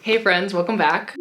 Hey friends, welcome back.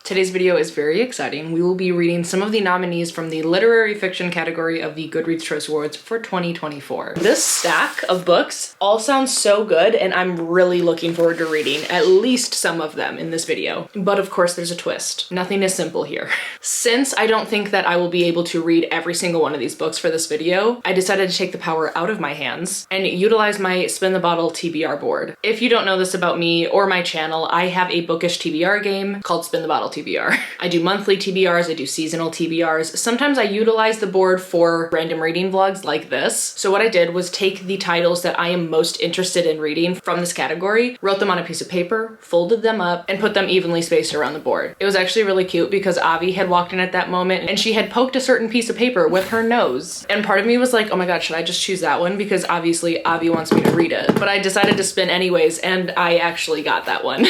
Today's video is very exciting. We will be reading some of the nominees from the literary fiction category of the Goodreads Choice Awards for 2024. This stack of books all sounds so good, and I'm really looking forward to reading at least some of them in this video. But of course there's a twist. Nothing is simple here. Since I don't think that I will be able to read every single one of these books for this video, I decided to take the power out of my hands and utilize my Spin the Bottle TBR board. If you don't know this about me or my channel, I have a bookish TBR game called Spin the Bottle TBR. I do monthly TBRs, I do seasonal TBRs. Sometimes I utilize the board for random reading vlogs like this. So what I did was take the titles that I am most interested in reading from this category, wrote them on a piece of paper, folded them up, and put them evenly spaced around the board. It was actually really cute because Avi had walked in at that moment and she had poked a certain piece of paper with her nose. And part of me was like, oh my god, should I just choose that one? Because obviously Avi wants me to read it. But I decided to spin anyways, and I actually got that one.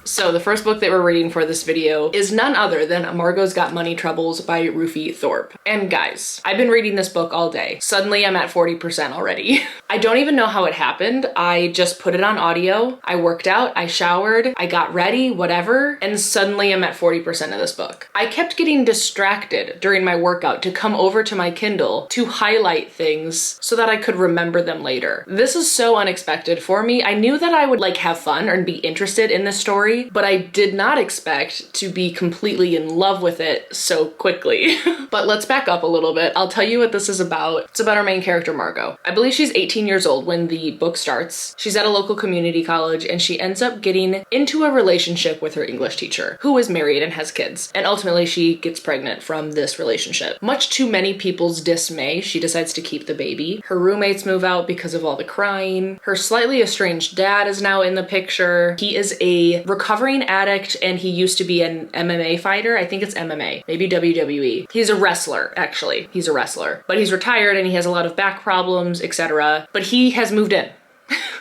So the first book that we're reading for this video is none other than Margot's Got Money Troubles by Rufi Thorpe. And guys, I've been reading this book all day. Suddenly I'm at 40% already. I don't even know how it happened. I just put it on audio, I worked out, I showered, I got ready, whatever, and suddenly I'm at 40% of this book. I kept getting distracted during my workout to come over to my Kindle to highlight things so that I could remember them later. This is so unexpected for me. I knew that I would like have fun and be interested in this story, but I did not expect to be completely in love with it so quickly. But let's back up a little bit. I'll tell you what this is about. It's about our main character, Margot. I believe she's 18 years old when the book starts. She's at a local community college and she ends up getting into a relationship with her English teacher, who is married and has kids. And ultimately she gets pregnant from this relationship. Much to many people's dismay, she decides to keep the baby. Her roommates move out because of all the crying. Her slightly estranged dad is now in the picture. He is a recovering addict and he used to be an MMA fighter. I think it's MMA, maybe WWE. He's a wrestler, actually. He's a wrestler. But he's retired and he has a lot of back problems, etc. But he has moved in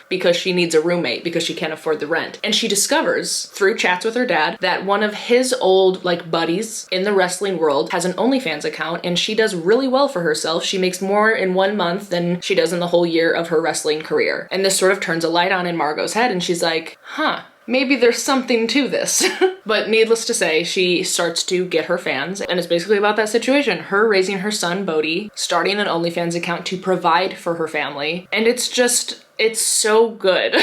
because she needs a roommate because she can't afford the rent. And she discovers through chats with her dad that one of his old buddies in the wrestling world has an OnlyFans account and she does really well for herself. She makes more in 1 month than she does in the whole year of her wrestling career. And this sort of turns a light on in Margot's head and she's like, huh, maybe there's something to this. But needless to say, she starts to get her fans, and it's basically about that situation. Her raising her son, Bodhi, starting an OnlyFans account to provide for her family, and it's so good.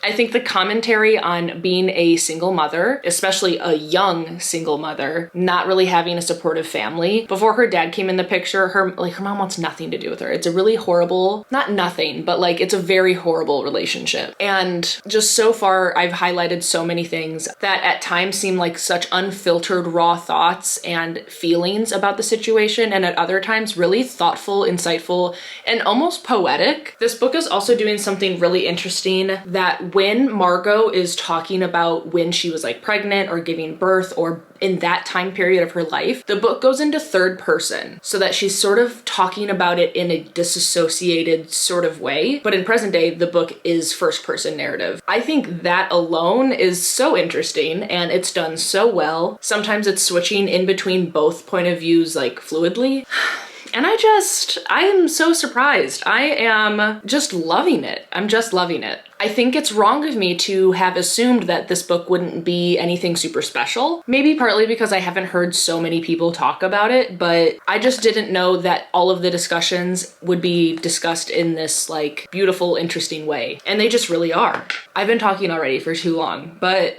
I think the commentary on being a single mother, especially a young single mother, not really having a supportive family. Before her dad came in the picture, her mom wants nothing to do with her. It's a really horrible, not nothing, but it's a very horrible relationship. And just so far, I've highlighted so many things that at times seem like such unfiltered, raw thoughts and feelings about the situation, and at other times really thoughtful, insightful, and almost poetic. This book is also doing something really interesting that when Margot is talking about when she was pregnant or giving birth or in that time period of her life, the book goes into third person so that she's sort of talking about it in a disassociated sort of way. But in present day, the book is first person narrative. I think that alone is so interesting and it's done so well. Sometimes it's switching in between both point of views fluidly. And I am so surprised. I am just loving it. I'm just loving it. I think it's wrong of me to have assumed that this book wouldn't be anything super special. Maybe partly because I haven't heard so many people talk about it, but I just didn't know that all of the discussions would be discussed in this beautiful, interesting way. And they just really are. I've been talking already for too long, but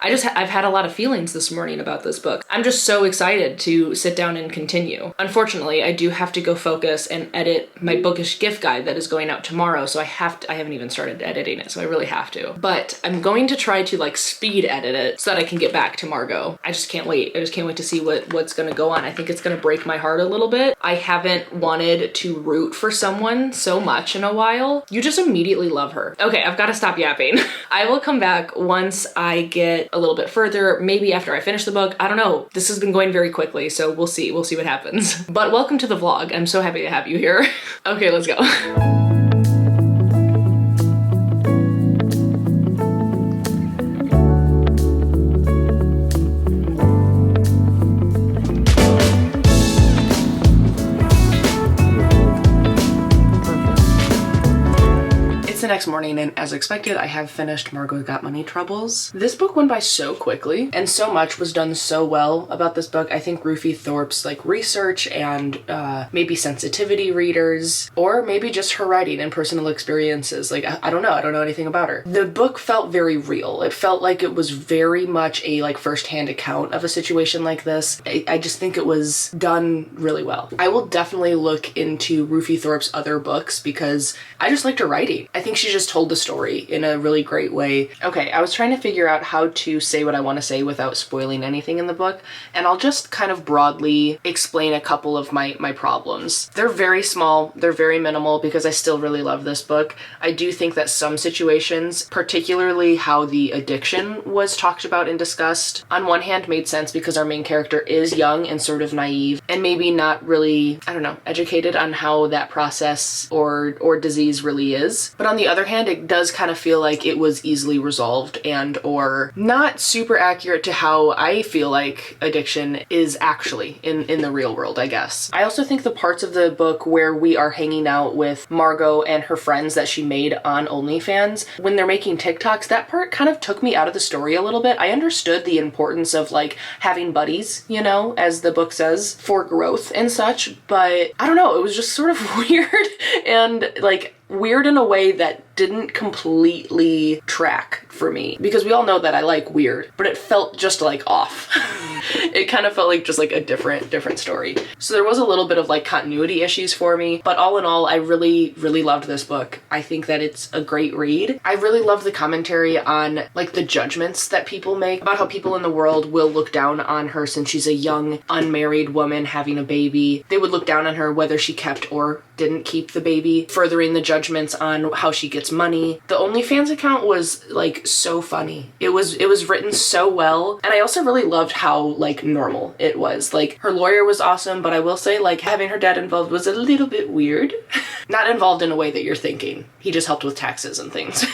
I've had a lot of feelings this morning about this book. I'm just so excited to sit down and continue. Unfortunately, I do have to go focus and edit my bookish gift guide that is going out tomorrow, so I haven't even started editing it, so I really have to. But I'm going to try to speed edit it so that I can get back to Margot. I just can't wait. I just can't wait to see what's gonna go on. I think it's gonna break my heart a little bit. I haven't wanted to root for someone so much in a while. You just immediately love her. Okay, I've gotta stop yapping. I will come back once I get a little bit further, maybe after I finish the book. I don't know. This has been going very quickly, so we'll see. We'll see what happens. But welcome to the vlog. I'm so happy to have you here. Okay, let's go. next morning, and as expected, I have finished Margot Got Money Troubles. This book went by so quickly, and so much was done so well about this book. I think Ruthie Thorpe's like research and maybe sensitivity readers, or maybe just her writing and personal experiences. Like, I don't know anything about her. The book felt very real. It felt like it was very much a like first-hand account of a situation like this. I just think it was done really well. I will definitely look into Ruthie Thorpe's other books because I just liked her writing. I think she just told the story in a really great way. Okay, I was trying to figure out how to say what I want to say without spoiling anything in the book, and I'll just kind of broadly explain a couple of my problems. They're very small, they're very minimal because I still really love this book. I do think that some situations, particularly how the addiction was talked about and discussed, on one hand made sense because our main character is young and sort of naive and maybe not really, I don't know, educated on how that process or disease really is. But on the other hand, it does kind of feel like it was easily resolved and or not super accurate to how I feel like addiction is actually in the real world, I guess. I also think the parts of the book where we are hanging out with Margot and her friends that she made on OnlyFans, when they're making TikToks, that part kind of took me out of the story a little bit. I understood the importance of like having buddies, you know, as the book says, for growth and such, but I don't know, it was just sort of weird and like weird in a way that didn't completely track for me, because we all know that I like weird, but it felt just like off. It kind of felt like just like a different story. So there was a little bit of like continuity issues for me, but all in all, I really loved this book. I think that it's a great read. I really love the commentary on like the judgments that people make about how people in the world will look down on her since she's a young unmarried woman having a baby. They would look down on her whether she kept or didn't keep the baby, furthering the judgments on how she gets money. The OnlyFans account was like so funny. It was written so well, and I also really loved how like normal it was. Like her lawyer was awesome, but I will say like having her dad involved was a little bit weird. Not involved in a way that you're thinking. He just helped with taxes and things.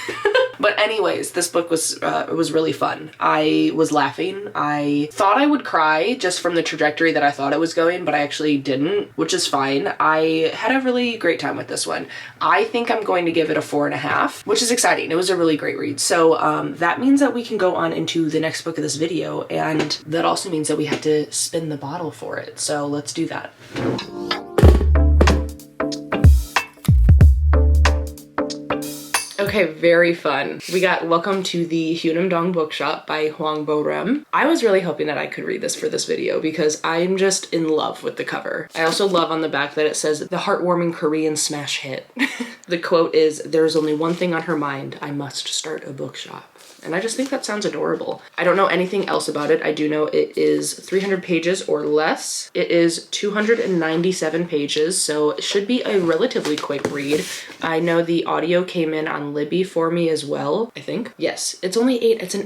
But anyways, this book was really fun. I was laughing. I thought I would cry just from the trajectory that I thought it was going, but I actually didn't, which is fine. I had a really great time with this one. I think I'm going to give it a 4.5, which is exciting. It was a really great read. So that means that we can go on into the next book of this video, and that also means that we have to spin the bottle for it. So let's do that. Okay, very fun. We got Welcome to the Hyunam-Dong Bookshop by Hwang Bo-rem. I was really hoping that I could read this for this video because I'm just in love with the cover. I also love on the back that it says the heartwarming Korean smash hit. The quote is, "There's only one thing on her mind. I must start a bookshop." And I just think that sounds adorable. I don't know anything else about it. I do know it is 300 pages or less. It is 297 pages, so it should be a relatively quick read. I know the audio came in on Libby for me as well, I think. Yes, it's an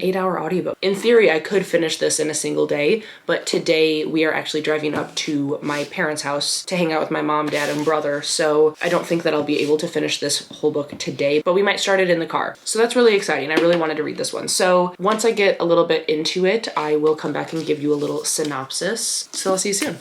8-hour audiobook. In theory, I could finish this in a single day, but today we are actually driving up to my parents' house to hang out with my mom, dad, and brother, so I don't think that I'll be able to finish this whole book today, but we might start it in the car. So that's really exciting. I really wanted to read this one. So once I get a little bit into it, I will come back and give you a little synopsis. So I'll see you soon.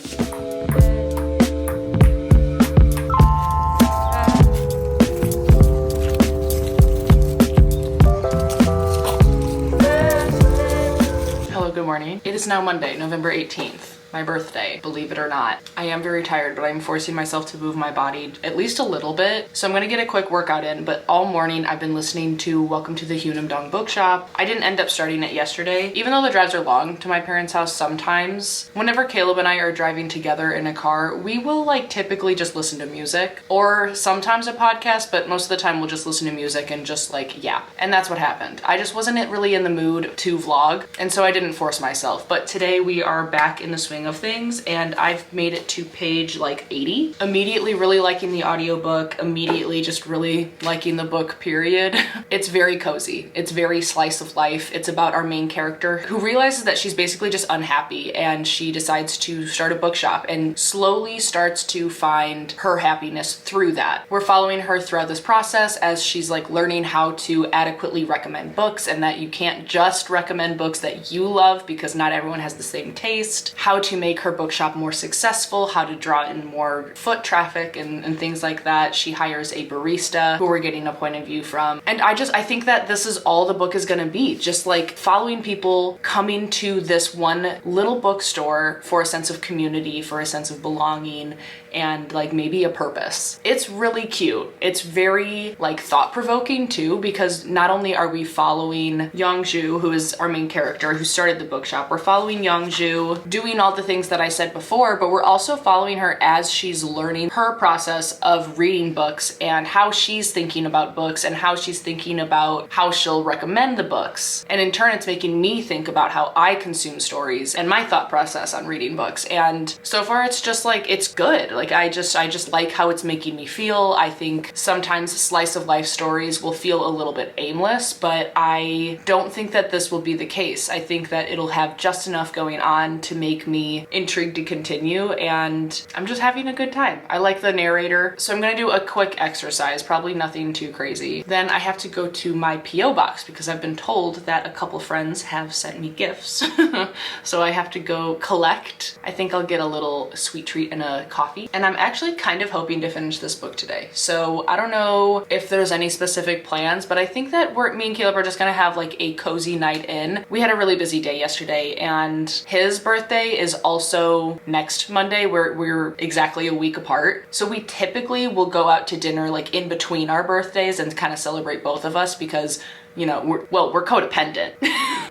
Hello, good morning. It is now Monday, November 18th. My birthday, believe it or not. I am very tired, but I'm forcing myself to move my body at least a little bit. So I'm gonna get a quick workout in, but all morning I've been listening to Welcome to the Hyunam-Dong Bookshop. I didn't end up starting it yesterday. Even though the drives are long to my parents' house sometimes, whenever Caleb and I are driving together in a car, we will like typically just listen to music or sometimes a podcast, but most of the time we'll just listen to music and just like, yeah. And that's what happened. I just wasn't really in the mood to vlog, and so I didn't force myself. But today we are back in the swing of things, and I've made it to page like 80. Immediately really liking the audiobook, immediately just really liking the book, period. It's very cozy. It's very slice of life. It's about our main character who realizes that she's basically just unhappy, and she decides to start a bookshop and slowly starts to find her happiness through that. We're following her throughout this process as she's like learning how to adequately recommend books, and that you can't just recommend books that you love because not everyone has the same taste. How to to make her bookshop more successful, how to draw in more foot traffic and things like that. She hires a barista who we're getting a point of view from. And I think that this is all the book is gonna be, just like following people coming to this one little bookstore for a sense of community, for a sense of belonging, and like maybe a purpose. It's really cute. It's very like thought-provoking too, because not only are we following Youngju, who is our main character who started the bookshop, we're following Youngju doing all the things that I said before, but we're also following her as she's learning her process of reading books and how she's thinking about books and how she's thinking about how she'll recommend the books. And in turn, it's making me think about how I consume stories and my thought process on reading books. And so far it's just like, it's good. Like I just like how it's making me feel. I think sometimes slice of life stories will feel a little bit aimless, but I don't think that this will be the case. I think that it'll have just enough going on to make me intrigued to continue, and I'm just having a good time. I like the narrator. So I'm gonna do a quick exercise, probably nothing too crazy. Then I have to go to my PO box because I've been told that a couple friends have sent me gifts. So I have to go collect. I think I'll get a little sweet treat and a coffee. And I'm actually kind of hoping to finish this book today. So I don't know if there's any specific plans, but I think that me and Caleb are just gonna have like a cozy night in. We had a really busy day yesterday, and his birthday is also next Monday. We're exactly a week apart. So we typically will go out to dinner like in between our birthdays and kind of celebrate both of us because, you know, we're codependent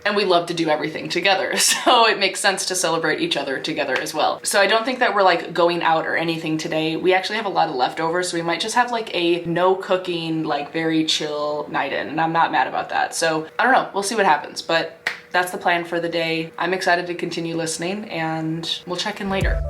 and we love to do everything together. So it makes sense to celebrate each other together as well. So I don't think that we're like going out or anything today. We actually have a lot of leftovers, so we might just have like a no cooking, like very chill night in, and I'm not mad about that. So I don't know, we'll see what happens, but that's the plan for the day. I'm excited to continue listening, and we'll check in later.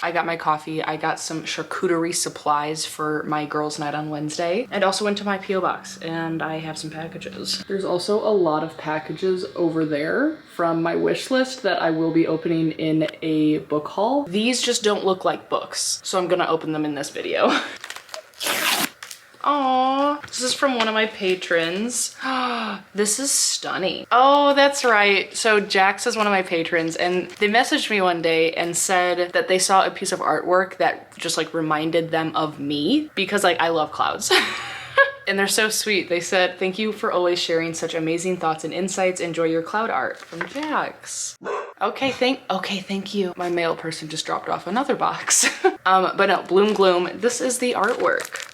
I got my coffee. I got some charcuterie supplies for my girls' night on Wednesday, and also went to my PO box and I have some packages. There's also a lot of packages over there from my wish list that I will be opening in a book haul. These just don't look like books, so I'm gonna open them in this video. Aww, this is from one of my patrons. This is stunning. Oh, that's right. So Jax is one of my patrons, and they messaged me one day and said that they saw a piece of artwork that just like reminded them of me, because like I love clouds. And they're so sweet. They said, "Thank you for always sharing such amazing thoughts and insights. Enjoy your cloud art," from Jax. Okay, thank you. My mail person just dropped off another box. But no, Bloom Gloom, this is the artwork.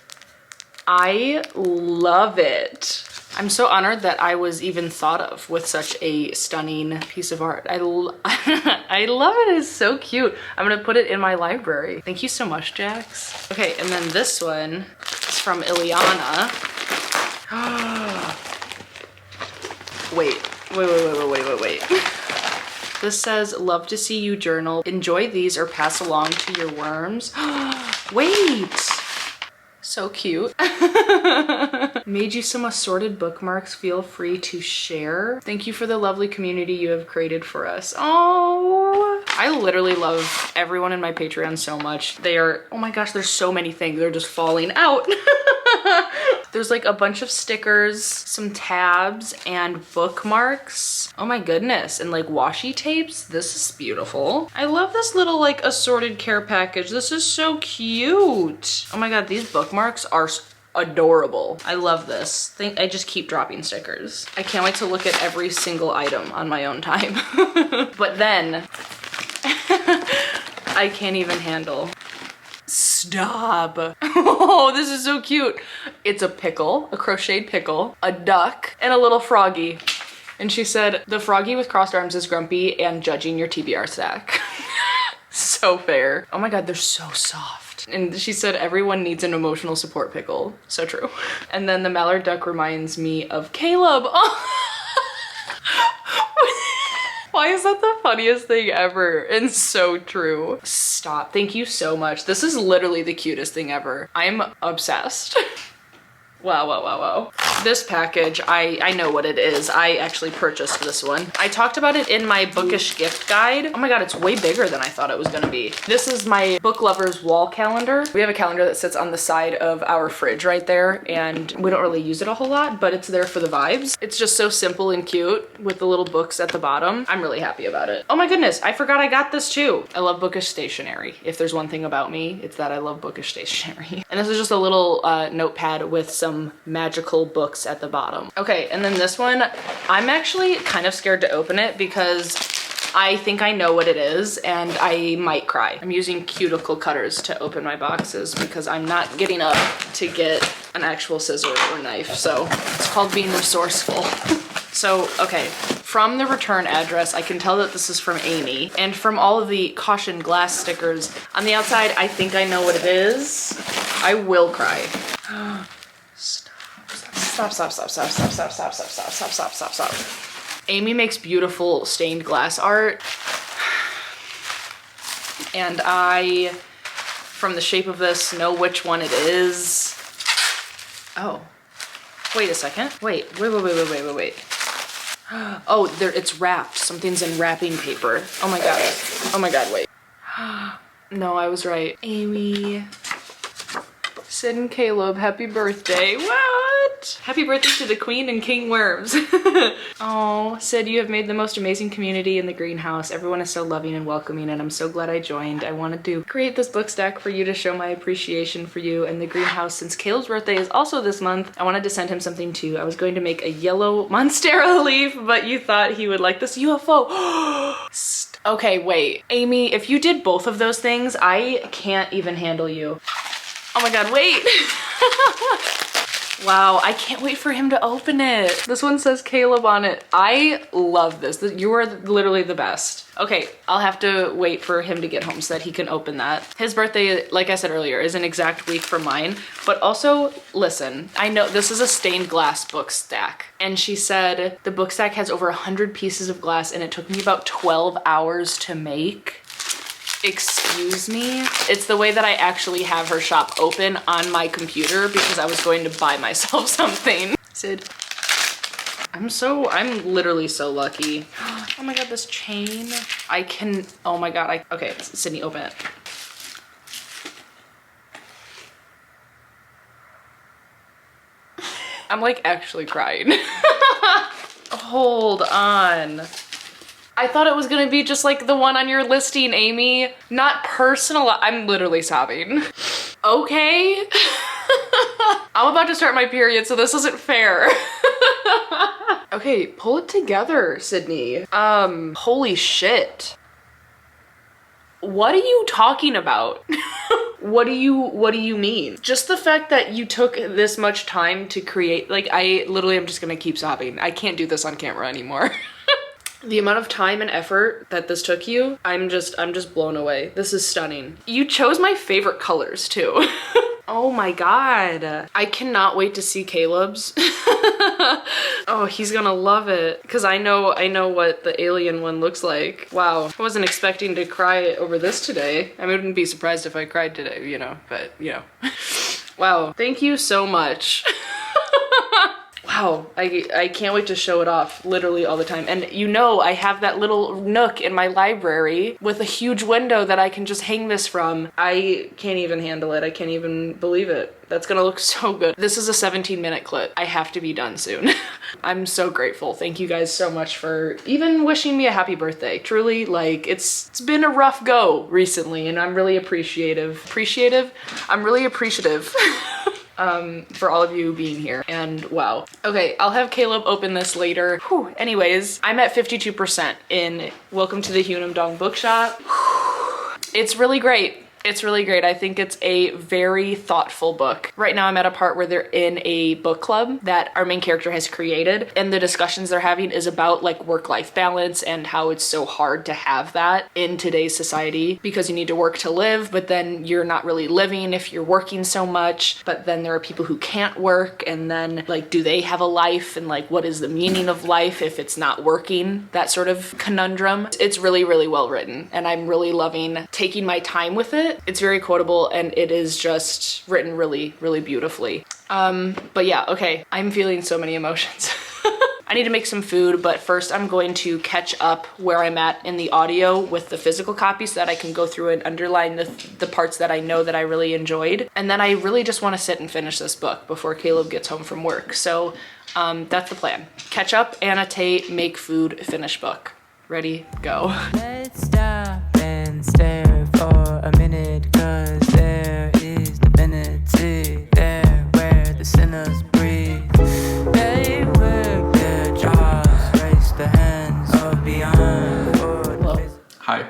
I love it. I'm so honored that I was even thought of with such a stunning piece of art. I love it. It's so cute. I'm gonna put it in my library. Thank you so much, Jax. Okay, and then this one is from Ileana. Wait. This says, "Love to see you journal. Enjoy these or pass along to your worms." Wait. So cute. Made you some assorted bookmarks. Feel free to share. Thank you for the lovely community you have created for us. Oh, I literally love everyone in my Patreon so much. They are, oh my gosh, there's so many things. They're just falling out. There's like a bunch of stickers, some tabs, and bookmarks. Oh my goodness, and like washi tapes. This is beautiful. I love this little like assorted care package. This is so cute. Oh my god, these bookmarks are adorable. I love this. I just keep dropping stickers. I can't wait to look at every single item on my own time. But then, I can't even handle. Stop. Oh, this is so cute. It's a pickle, a crocheted pickle, a duck, and a little froggy. And she said, "The froggy with crossed arms is grumpy and judging your TBR stack." So fair. Oh my god, they're so soft. And she said, "Everyone needs an emotional support pickle." So true. And then the mallard duck reminds me of Caleb. Oh. Why is that the funniest thing ever? And so true. Stop. Thank you so much. This is literally the cutest thing ever. I'm obsessed. Wow, wow, wow, wow. This package, I know what it is. I actually purchased this one. I talked about it in my bookish gift guide. Oh my god, it's way bigger than I thought it was gonna be. This is my book lovers wall calendar. We have a calendar that sits on the side of our fridge right there, and we don't really use it a whole lot, but it's there for the vibes. It's just so simple and cute with the little books at the bottom. I'm really happy about it. Oh my goodness, I forgot I got this too. I love bookish stationery. If there's one thing about me, it's that I love bookish stationery. And this is just a little notepad with some magical books at the bottom. Okay, and then this one, I'm actually kind of scared to open it because I think I know what it is and I might cry. I'm using cuticle cutters to open my boxes because I'm not getting up to get an actual scissor or knife. So it's called being resourceful. So, okay, from the return address, I can tell that this is from Amy. And from all of the caution glass stickers on the outside, I think I know what it is. I will cry. Stop. Amy makes beautiful stained glass art. And I, from the shape of this, know which one it is. Oh, wait a second. Wait. Oh, there, it's wrapped. Something's in wrapping paper. Oh my god. Oh my god, wait. No, I was right. Amy, Sid and Caleb, happy birthday. What? Happy birthday to the queen and king worms. Oh, Sid, you have made the most amazing community in the greenhouse. Everyone is so loving and welcoming, and I'm so glad I joined. I wanted to create this book stack for you to show my appreciation for you and the greenhouse. Since Caleb's birthday is also this month, I wanted to send him something too. I was going to make a yellow monstera leaf, but you thought he would like this UFO. Okay, wait. Amy, if you did both of those things, I can't even handle you. Oh my god, wait. Wow, I can't wait for him to open it. This one says Caleb on it. I love this. You are literally the best. Okay, I'll have to wait for him to get home so that he can open that. His birthday, like I said earlier, is an exact week from mine. But also, listen, I know this is a stained glass book stack. And she said the book stack has over 100 pieces of glass and it took me about 12 hours to make. Excuse me? It's the way that I actually have her shop open on my computer because I was going to buy myself something. Sid, I'm literally so lucky. Oh my god, this chain. Oh my god, okay, Sydney, open it. I'm like actually crying. Hold on. I thought it was gonna be just like the one on your listing, Amy. Not personal. I'm literally sobbing. Okay. I'm about to start my period, so this isn't fair. Okay, pull it together, Sydney. Holy shit. What are you talking about? What do you mean? Just the fact that you took this much time to create, like, I literally am just gonna keep sobbing. I can't do this on camera anymore. The amount of time and effort that this took you, I'm just blown away. This is stunning. You chose my favorite colors too. Oh my god. I cannot wait to see Caleb's. Oh, he's gonna love it. Cause I know what the alien one looks like. Wow, I wasn't expecting to cry over this today. I wouldn't be surprised if I cried today, you know, but you know. Wow, thank you so much. Wow, I can't wait to show it off literally all the time. And you know, I have that little nook in my library with a huge window that I can just hang this from. I can't even handle it. I can't even believe it. That's gonna look so good. This is a 17-minute clip. I have to be done soon. I'm so grateful. Thank you guys so much for even wishing me a happy birthday. Truly, like, it's been a rough go recently and I'm really appreciative. I'm really appreciative. For all of you being here, and wow. Okay, I'll have Caleb open this later. Whew. Anyways, I'm at 52% in Welcome to the Hyunam-Dong Bookshop. It's really great. It's really great. I think it's a very thoughtful book. Right now I'm at a part where they're in a book club that our main character has created, and the discussions they're having is about like work-life balance and how it's so hard to have that in today's society because you need to work to live, but then you're not really living if you're working so much. But then there are people who can't work, and then like, do they have a life, and like, what is the meaning of life if it's not working? That sort of conundrum. It's really, really well written, and I'm really loving taking my time with it. It's very quotable and it is just written really, really beautifully. But yeah, okay. I'm feeling so many emotions. I need to make some food, but first I'm going to catch up where I'm at in the audio with the physical copy so that I can go through and underline the parts that I know that I really enjoyed. And then I really just want to sit and finish this book before Caleb gets home from work. So that's the plan. Catch up, annotate, make food, finish book. Ready, go. Let's stop and stare for a minute, cause there is divinity there where the sinners breathe. They work their jaws, raise the hands of beyond. Hello. Hi.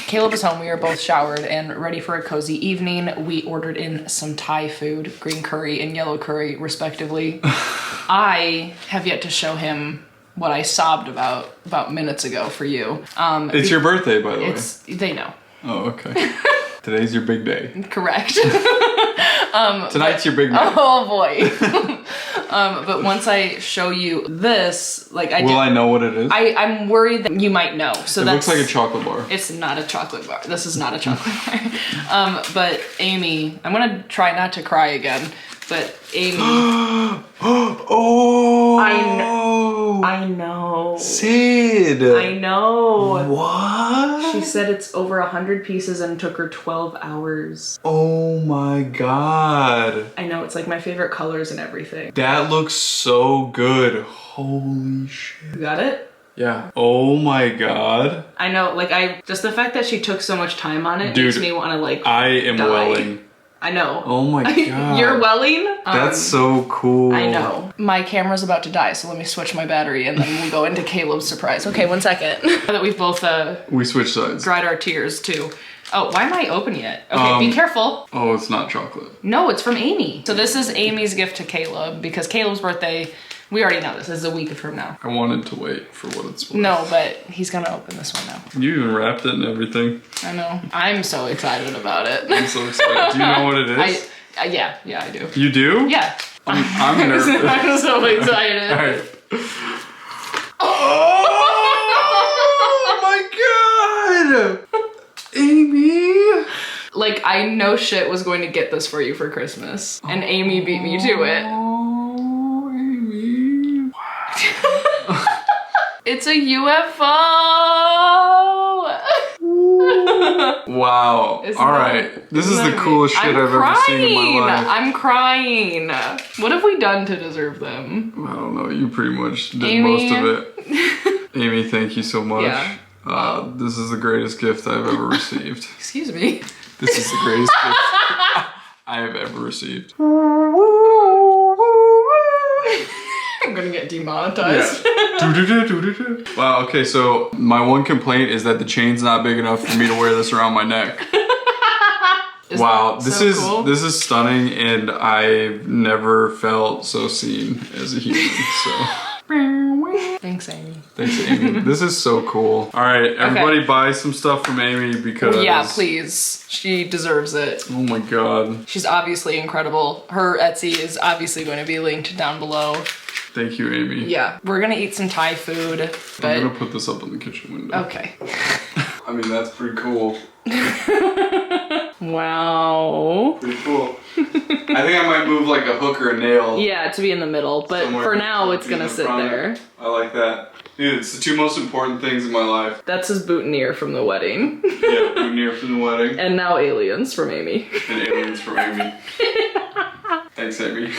Caleb is home. We are both showered and ready for a cozy evening. We ordered in some Thai food, green curry and yellow curry, respectively. I have yet to show him what I sobbed about minutes ago for you. It's your birthday, by the way. They know. Oh, okay. Today's your big day. Correct. Tonight's your big day. Oh boy. But once I show you this, like I know what it is? I'm worried that you might know. So it looks like a chocolate bar. It's not a chocolate bar. This is not a chocolate bar. But Amy, I'm gonna try not to cry again. But Amy. Oh. I know. Sid. I know. What? She said it's over 100 pieces and took her 12 hours. Oh my god. I know, it's like my favorite colors and everything. That looks so good. Holy shit. You got it? Yeah. Oh my god. I know, like just the fact that she took so much time on it, dude, makes me want to like I am die. welling. I know. Oh my god. You're welling? That's so cool. I know. My camera's about to die, so let me switch my battery and then we'll go into Caleb's surprise. Okay, 1 second. Now that we've both we switched sides. dried our tears too. Oh, why am I opening it? Okay, be careful. Oh, it's not chocolate. No, it's from Amy. So this is Amy's gift to Caleb because Caleb's birthday, we already know this is a week from now. I wanted to wait for what it's worth. No, but he's gonna open this one now. You even wrapped it and everything. I know. I'm so excited about it. I'm so excited. Do you know what it is? Yeah, I do. You do? Yeah. I'm nervous. I'm so excited. All right. Oh my god! Amy! Like, I know shit was going to get this for you for Christmas. And Amy beat me to it. Oh, Amy. Wow. It's a UFO! Wow. Alright. This is the coolest shit I've ever seen in my life. I'm crying. What have we done to deserve them? I don't know. You pretty much did most of it. Amy, thank you so much. Yeah. This is the greatest gift I've ever received. Excuse me. This is the greatest gift I have ever received. I'm gonna get demonetized. Yeah. Wow, okay, so my one complaint is that the chain's not big enough for me to wear this around my neck. Wow, this is stunning, and I've never felt so seen as a human, so. Thanks, Amy. Thanks, Amy. This is so cool. All right, everybody buy some stuff from Amy because... Yeah, please. She deserves it. Oh my god. She's obviously incredible. Her Etsy is obviously going to be linked down below. Thank you, Amy. Yeah, we're gonna eat some Thai food, but... I'm gonna put this up in the kitchen window. Okay. I mean, that's pretty cool. Wow. Pretty cool. I think I might move like a hook or a nail. Yeah, to be in the middle, but for now it's gonna sit there. I like that. Dude, it's the two most important things in my life. That's his boutonniere from the wedding. Yeah, boutonniere from the wedding. And now aliens from Amy. And aliens from Amy. Thanks, Amy.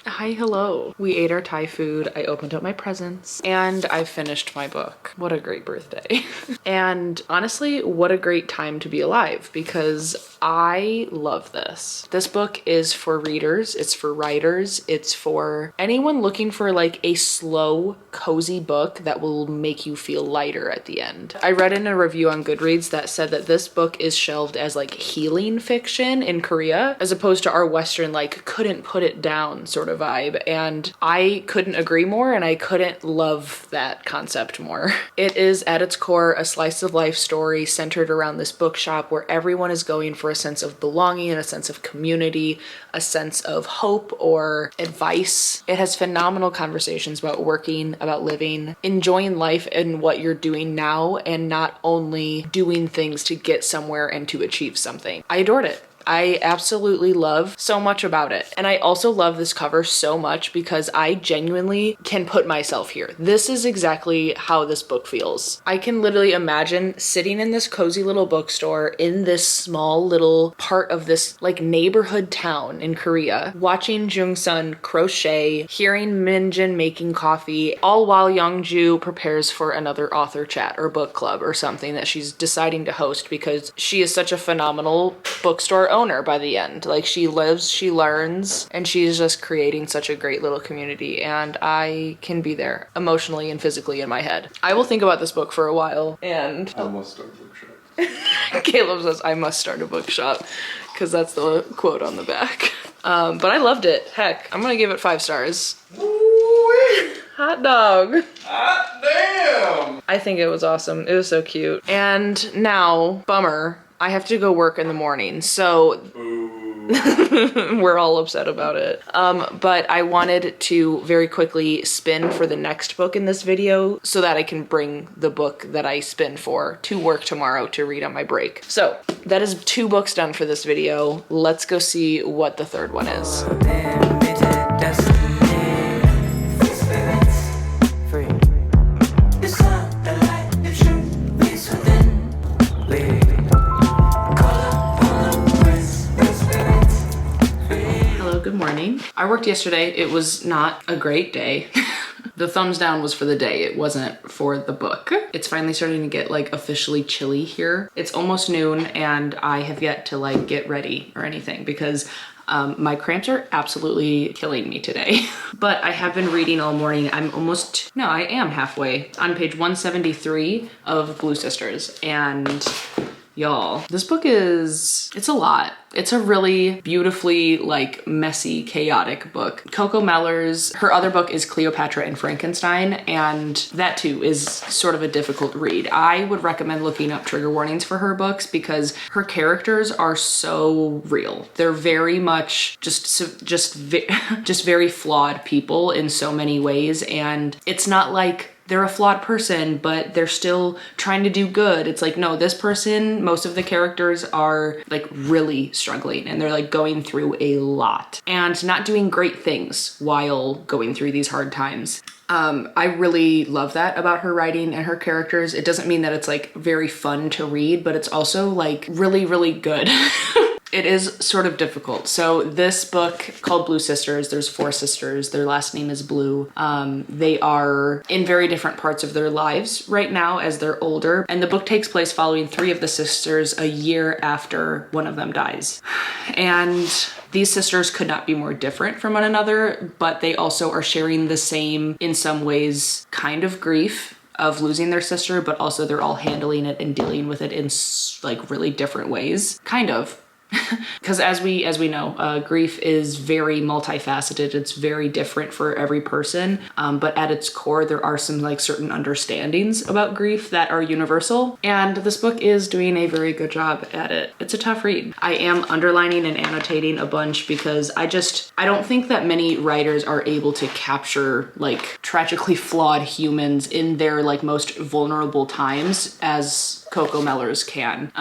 Hi, hello. We ate our Thai food. I opened up my presents and I finished my book. What a great birthday. And honestly, what a great time to be alive because I love this. This book is for readers. It's for writers. It's for anyone looking for like a slow, cozy book that will make you feel lighter at the end. I read in a review on GoodReads that said that this book is shelved as like healing fiction in Korea as opposed to our Western like couldn't put it down sort of vibe, and I couldn't agree more and I couldn't love that concept more. It is at its core a slice of life story centered around this bookshop where everyone is going for a sense of belonging and a sense of community, a sense of hope or advice. It has phenomenal conversations about working, about living, enjoying life and what you're doing now and not only doing things to get somewhere and to achieve something. I adored it. I absolutely love so much about it. And I also love this cover so much because I genuinely can put myself here. This is exactly how this book feels. I can literally imagine sitting in this cozy little bookstore in this small little part of this like neighborhood town in Korea, watching Jung-sun crochet, hearing Minjin making coffee, all while Youngju prepares for another author chat or book club or something that she's deciding to host because she is such a phenomenal bookstore owner by the end. Like, she lives, she learns, and she's just creating such a great little community, and I can be there emotionally and physically in my head. I will think about this book for a while, and I must start a bookshop. Caleb says I must start a bookshop because that's the quote on the back. But I loved it. Heck, I'm gonna give it 5 stars. Ooh-wee. Hot dog. Hot damn! I think it was awesome. It was so cute. And now, bummer, I have to go work in the morning, so we're all upset about it. But I wanted to very quickly spin for the next book in this video so that I can bring the book that I spin for to work tomorrow to read on my break. So that is 2 books done for this video. Let's go see what the third one is. Good morning. I worked yesterday. It was not a great day. The thumbs down was for the day. It wasn't for the book. It's finally starting to get like officially chilly here. It's almost noon and I have yet to like get ready or anything because my cramps are absolutely killing me today. But I have been reading all morning. I am halfway on page 173 of Blue Sisters, and y'all, this book it's a lot. It's a really beautifully like messy, chaotic book. Coco Mellor's, her other book is Cleopatra and Frankenstein, and that too is sort of a difficult read. I would recommend looking up trigger warnings for her books because her characters are so real. They're very much just very flawed people in so many ways, and it's not like they're a flawed person, but they're still trying to do good. It's like, no, this person, most of the characters are like really struggling and they're like going through a lot and not doing great things while going through these hard times. I really love that about her writing and her characters. It doesn't mean that it's like very fun to read, but it's also like really, really good. It is sort of difficult. So this book called Blue Sisters, there's 4 sisters. Their last name is Blue. They are in very different parts of their lives right now as they're older. And the book takes place following 3 of the sisters a year after one of them dies. And these sisters could not be more different from one another, but they also are sharing the same, in some ways, kind of grief of losing their sister, but also they're all handling it and dealing with it in like really different ways. Kind of. Because as we know, grief is very multifaceted. It's very different for every person, but at its core there are some like certain understandings about grief that are universal, and this book is doing a very good job at it. It's a tough read. I am underlining and annotating a bunch because I don't think that many writers are able to capture like tragically flawed humans in their like most vulnerable times as Coco Mellor's can.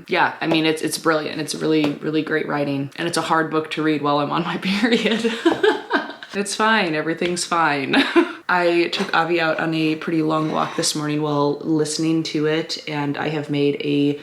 Yeah, I mean, it's brilliant. It's really, really great writing, and it's a hard book to read while I'm on my period. It's fine, everything's fine. I took Avi out on a pretty long walk this morning while listening to it, and I have made a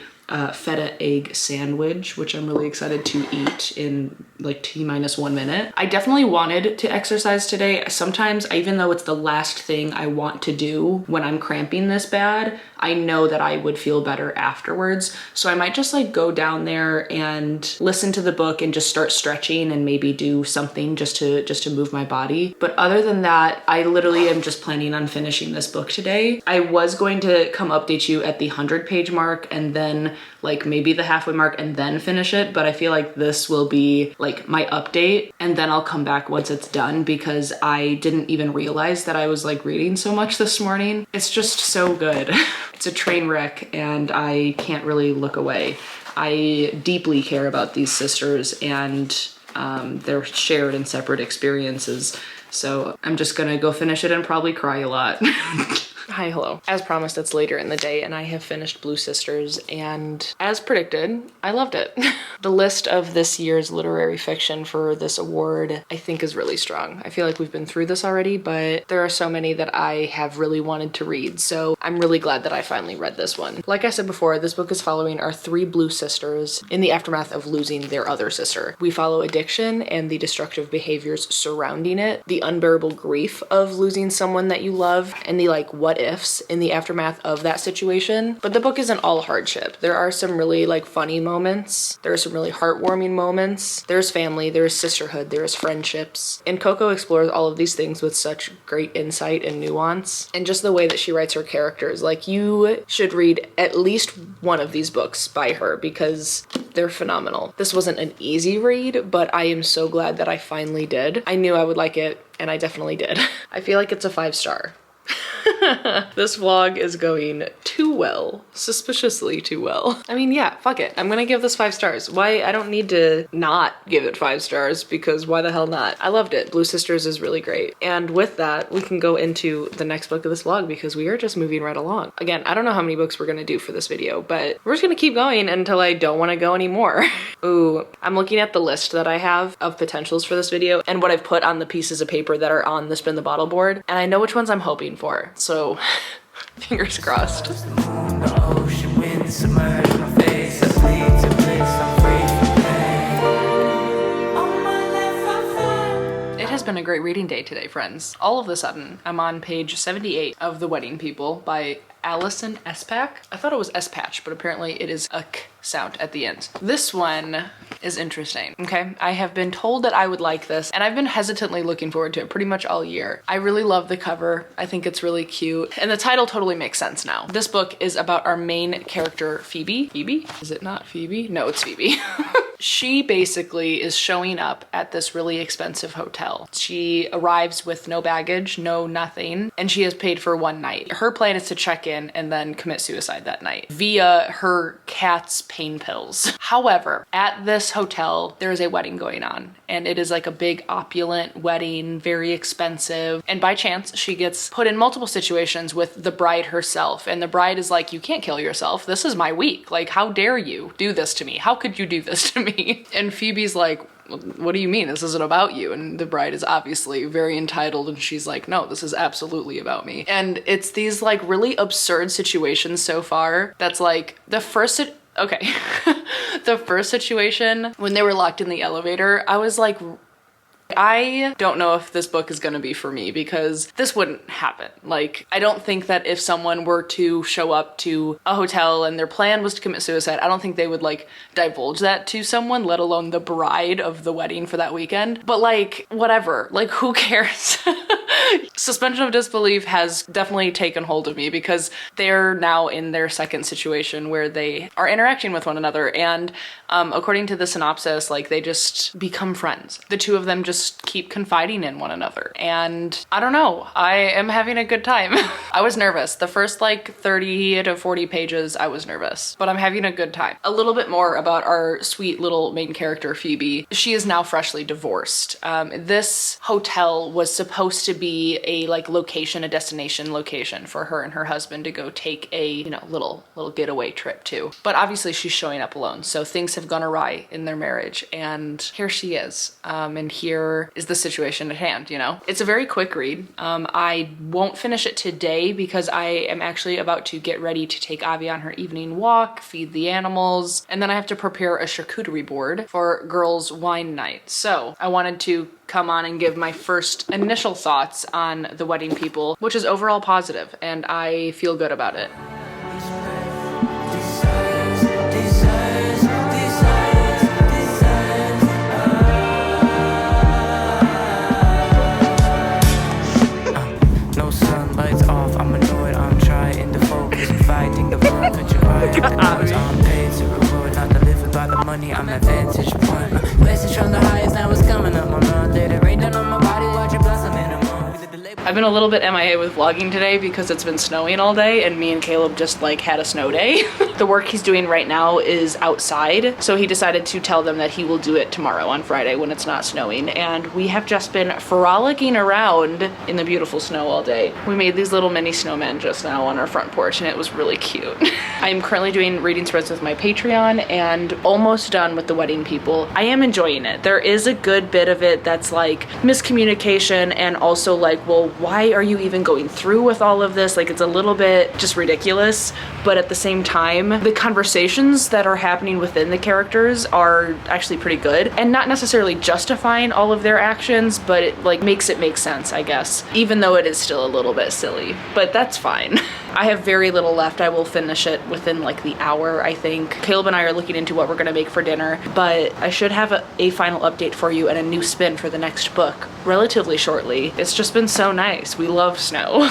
feta egg sandwich, which I'm really excited to eat in like T-1 minute. I definitely wanted to exercise today. Sometimes, even though it's the last thing I want to do when I'm cramping this bad, I know that I would feel better afterwards. So I might just like go down there and listen to the book and just start stretching and maybe do something just to move my body. But other than that, I literally am just planning on finishing this book today. I was going to come update you at the 100-page mark and then like maybe the halfway mark and then finish it, but I feel like this will be like my update, and then I'll come back once it's done because I didn't even realize that I was like reading so much this morning. It's just so good. It's a train wreck and I can't really look away. I deeply care about these sisters and their shared and separate experiences. So I'm just gonna go finish it and probably cry a lot. Hi, hello. As promised, it's later in the day and I have finished Blue Sisters, and as predicted, I loved it. The list of this year's literary fiction for this award I think is really strong. I feel like we've been through this already, but there are so many that I have really wanted to read, so I'm really glad that I finally read this one. Like I said before, this book is following our 3 Blue Sisters in the aftermath of losing their other sister. We follow addiction and the destructive behaviors surrounding it, the unbearable grief of losing someone that you love, and the like what ifs in the aftermath of that situation. But the book isn't all hardship. There are some really like funny moments. There are some really heartwarming moments. There's family, there's sisterhood, there's friendships. And Coco explores all of these things with such great insight and nuance. And just the way that she writes her characters, like you should read at least one of these books by her because they're phenomenal. This wasn't an easy read, but I am so glad that I finally did. I knew I would like it, and I definitely did. I feel like it's a 5-star. This vlog is going too well. Suspiciously too well. I mean, yeah, fuck it. I'm gonna give this 5 stars. Why? I don't need to not give it 5 stars because why the hell not? I loved it. Blue Sisters is really great. And with that, we can go into the next book of this vlog because we are just moving right along. Again, I don't know how many books we're gonna do for this video, but we're just gonna keep going until I don't wanna go anymore. Ooh, I'm looking at the list that I have of potentials for this video and what I've put on the pieces of paper that are on the spin the bottle board, and I know which ones I'm hoping for. So fingers crossed. It has been a great reading day today, friends. All of a sudden, I'm on page 78 of The Wedding People by Alison Espach. I thought it was Espach, but apparently it is a k sound at the end. This one is interesting, okay? I have been told that I would like this, and I've been hesitantly looking forward to it pretty much all year. I really love the cover. I think it's really cute, and the title totally makes sense now. This book is about our main character, Phoebe. Phoebe? Is it not Phoebe? No, it's Phoebe. She basically is showing up at this really expensive hotel. She arrives with no baggage, no nothing, and she has paid for one night. Her plan is to check in and then commit suicide that night via her cat's pain pills. However, at this hotel, there is a wedding going on, and it is like a big opulent wedding, very expensive. And by chance, she gets put in multiple situations with the bride herself. And the bride is like, you can't kill yourself. This is my week. Like, how dare you do this to me? How could you do this to me? And Phoebe's like, what do you mean? This isn't about you. And the bride is obviously very entitled, and she's like, no, this is absolutely about me. And it's these like really absurd situations so far. That's like the first the first situation when they were locked in the elevator, I was like, I don't know if this book is gonna be for me because this wouldn't happen. Like, I don't think that if someone were to show up to a hotel and their plan was to commit suicide, I don't think they would like divulge that to someone, let alone the bride of the wedding for that weekend. But like, whatever, like who cares? Suspension of disbelief has definitely taken hold of me because they're now in their second situation where they are interacting with one another, and according to the synopsis, like they just become friends. The two of them just keep confiding in one another, and I don't know, I am having a good time. I was nervous. The first like 30 to 40 pages, I was nervous, but I'm having a good time. A little bit more about our sweet little main character, Phoebe. She is now freshly divorced. This hotel was supposed to be a like location, a destination location for her and her husband to go take a, you know, little getaway trip to. But obviously she's showing up alone, so things have gone awry in their marriage, and here she is. And here is the situation at hand, you know? It's a very quick read. I won't finish it today because I am actually about to get ready to take Avi on her evening walk, feed the animals, and then I have to prepare a charcuterie board for girls' wine night. So I wanted to come on and give my first initial thoughts on The Wedding People, which is overall positive, and I feel good about it. I'm at vantage point. Message from the highest, now it's coming up. I'm not there to rain down on my body, watch it blossom in a month. I've been a little bit MIA with vlogging today because it's been snowing all day and me and Caleb just like had a snow day. The work he's doing right now is outside, so he decided to tell them that he will do it tomorrow on Friday when it's not snowing, and we have just been frolicking around in the beautiful snow all day. We made these little mini snowmen just now on our front porch and it was really cute. I'm currently doing reading spreads with my Patreon and almost done with the wedding people. I am enjoying it. There is a good bit of it that's like miscommunication and also like, well, why are you even going through with all of this? Like, it's a little bit just ridiculous, but at the same time, the conversations that are happening within the characters are actually pretty good and not necessarily justifying all of their actions, but it like makes it make sense, I guess, even though it is still a little bit silly, but that's fine. I have very little left. I will finish it within like the hour, I think. Caleb and I are looking into what we're gonna make for dinner, but I should have a final update for you and a new spin for the next book relatively shortly. It's just been so nice. We love snow.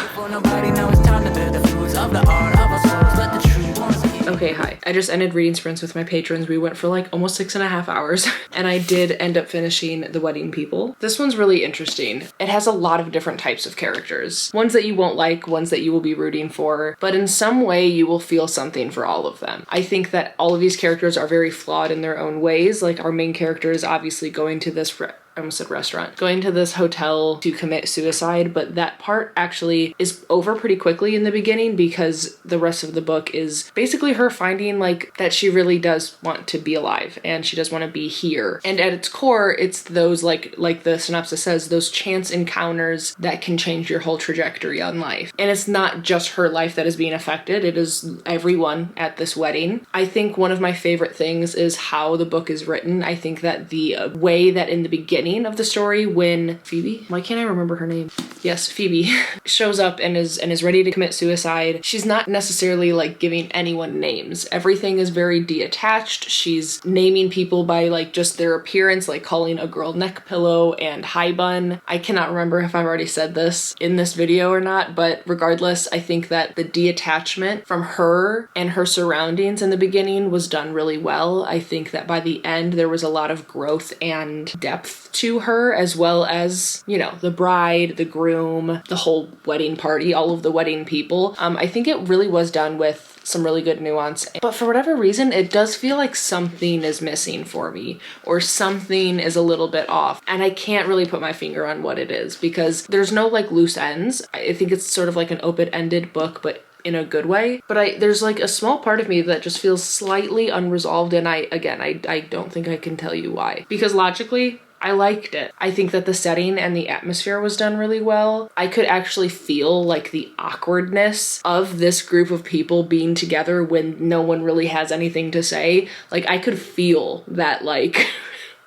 Okay, hi. I just ended reading sprints with my patrons. We went for like almost 6.5 hours and I did end up finishing The Wedding People. This one's really interesting. It has a lot of different types of characters. Ones that you won't like, ones that you will be rooting for, but in some way you will feel something for all of them. I think that all of these characters are very flawed in their own ways. Like our main character is obviously going to this I almost said restaurant, going to this hotel to commit suicide, but that part actually is over pretty quickly in the beginning because the rest of the book is basically her finding like that she really does want to be alive and she does want to be here. And at its core, it's those like the synopsis says, those chance encounters that can change your whole trajectory on life. And it's not just her life that is being affected, it is everyone at this wedding. I think one of my favorite things is how the book is written. I think that the way that in the beginning of the story when Phoebe, why can't I remember her name? Yes, Phoebe shows up and is ready to commit suicide. She's not necessarily like giving anyone names. Everything is very detached. She's naming people by like just their appearance, like calling a girl neck pillow and high bun. I cannot remember if I've already said this in this video or not, but regardless, I think that the detachment from her and her surroundings in the beginning was done really well. I think that by the end, there was a lot of growth and depth to her, as well as, you know, the bride, the groom, the whole wedding party, all of the wedding people. I think it really was done with some really good nuance, but for whatever reason, it does feel like something is missing for me, or something is a little bit off, and I can't really put my finger on what it is because there's no like loose ends. I think it's sort of like an open-ended book, but in a good way, but there's like a small part of me that just feels slightly unresolved, and I don't think I can tell you why, because logically I liked it. I think that the setting and the atmosphere was done really well. I could actually feel like the awkwardness of this group of people being together when no one really has anything to say. Like I could feel that like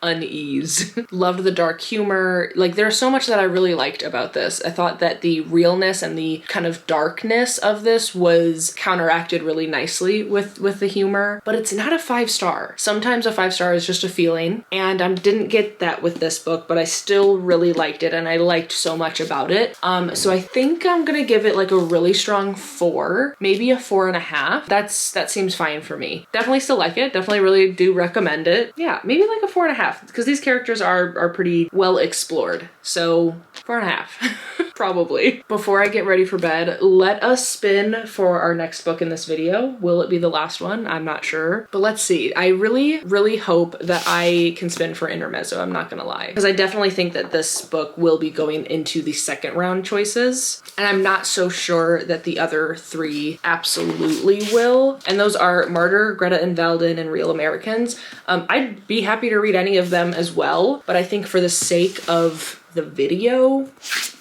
unease. Loved the dark humor. Like there's so much that I really liked about this. I thought that the realness and the kind of darkness of this was counteracted really nicely with the humor, but it's not a 5-star. Sometimes a 5-star is just a feeling, and I didn't get that with this book, but I still really liked it and I liked so much about it. So I think I'm gonna give it like a really strong 4, maybe a 4.5. That seems fine for me. Definitely still like it. Definitely really do recommend it. Yeah, maybe like a 4.5. Because these characters are pretty well explored. So 4.5, probably. Before I get ready for bed, let us spin for our next book in this video. Will it be the last one? I'm not sure, but let's see. I really, really hope that I can spin for Intermezzo, I'm not gonna lie. Because I definitely think that this book will be going into the second round choices. And I'm not so sure that the other 3 absolutely will. And those are Martyr, Greta and Valden, and Real Americans. I'd be happy to read any of them as well, but I think for the sake of the video,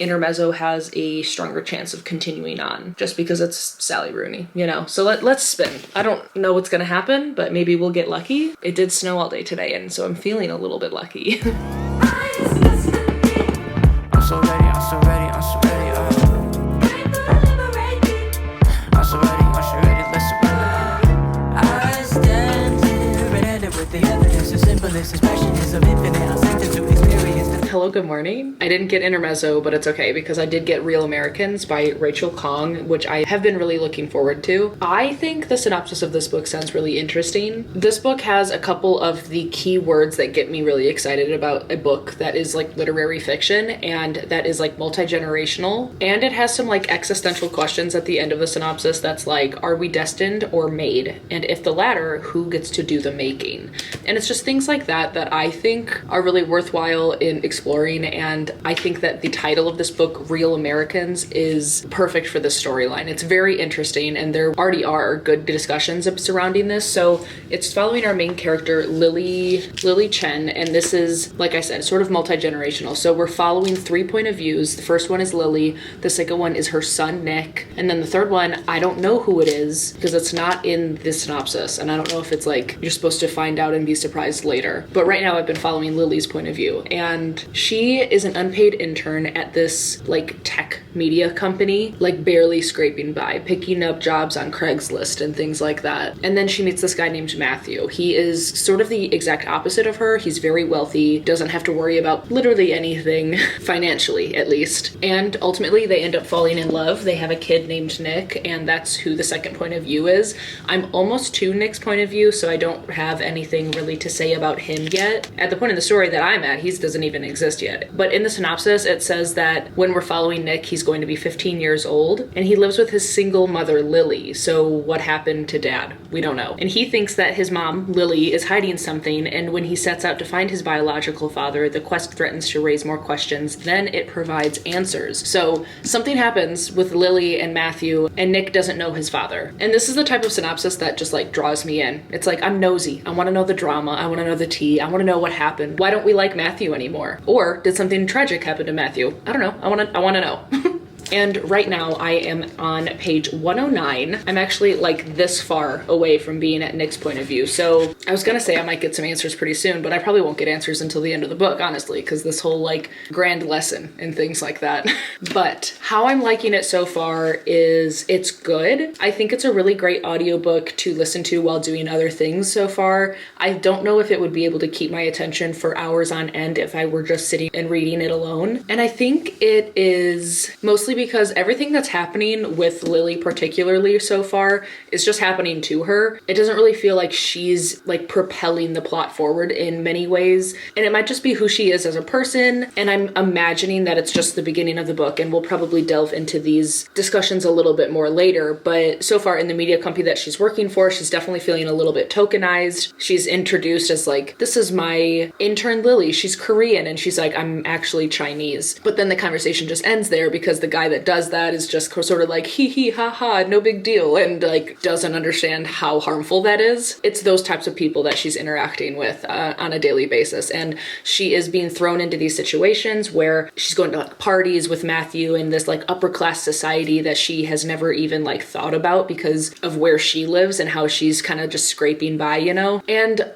Intermezzo has a stronger chance of continuing on just because it's Sally Rooney, you know? So let's spin. I don't know what's gonna happen, but maybe we'll get lucky. It did snow all day today, and so I'm feeling a little bit lucky. I'm so ready, I'm so ready, I'm so ready, I'm so ready, I'm so ready, let's surrender. I stand here red-handed with the evidence of simpleness, expression is of infinite, I'm sanctioned to experience the Hello, good morning. I didn't get Intermezzo, but it's okay because I did get Real Americans by Rachel Khong, which I have been really looking forward to. I think the synopsis of this book sounds really interesting. This book has a couple of the key words that get me really excited about a book that is like literary fiction and that is like multi-generational. And it has some like existential questions at the end of the synopsis that's like, are we destined or made? And if the latter, who gets to do the making? And it's just things like that that I think are really worthwhile in exploring, and I think that the title of this book, Real Americans, is perfect for this storyline. It's very interesting, and there already are good discussions surrounding this. So it's following our main character, Lily Chen, and this is, like I said, sort of multi-generational. So we're following 3 point of views. The first one is Lily, the second one is her son Nick, and then the third one, I don't know who it is because it's not in the synopsis, and I don't know if it's like you're supposed to find out and be surprised later. But right now I've been following Lily's point of view, and she is an unpaid intern at this like tech media company, like barely scraping by, picking up jobs on Craigslist and things like that. And then she meets this guy named Matthew. He is sort of the exact opposite of her. He's very wealthy, doesn't have to worry about literally anything, financially at least. And ultimately they end up falling in love. They have a kid named Nick, and that's who the second point of view is. I'm almost to Nick's point of view, so I don't have anything really to say about him yet. At the point in the story that I'm at, he doesn't even exist yet. But in the synopsis, it says that when we're following Nick, he's going to be 15 years old, and he lives with his single mother, Lily. So what happened to dad? We don't know. And he thinks that his mom, Lily, is hiding something, and when he sets out to find his biological father, the quest threatens to raise more questions than it provides answers. So something happens with Lily and Matthew, and Nick doesn't know his father. And this is the type of synopsis that just like draws me in. It's like, I'm nosy. I want to know the drama. I want to know the tea. I want to know what happened. Why don't we like Matthew anymore? Or did something tragic happen to Matthew? I don't know. I want to know. And right now I am on page 109. I'm actually like this far away from being at Nick's point of view. So I was gonna say I might get some answers pretty soon, but I probably won't get answers until the end of the book, honestly, because this whole like grand lesson and things like that. But how I'm liking it so far is it's good. I think it's a really great audiobook to listen to while doing other things so far. I don't know if it would be able to keep my attention for hours on end if I were just sitting and reading it alone. And I think it is mostly because everything that's happening with Lily particularly so far is just happening to her. It doesn't really feel like she's like propelling the plot forward in many ways. And it might just be who she is as a person. And I'm imagining that it's just the beginning of the book, and we'll probably delve into these discussions a little bit more later. But so far in the media company that she's working for, she's definitely feeling a little bit tokenized. She's introduced as like, this is my intern Lily. She's Korean. And she's like, I'm actually Chinese. But then the conversation just ends there because the guy that does that is just sort of like hee hee ha ha, no big deal, and like doesn't understand how harmful that is. It's those types of people that she's interacting with on a daily basis, and she is being thrown into these situations where she's going to like parties with Matthew in this like upper class society that she has never even like thought about because of where she lives and how she's kind of just scraping by, you know. And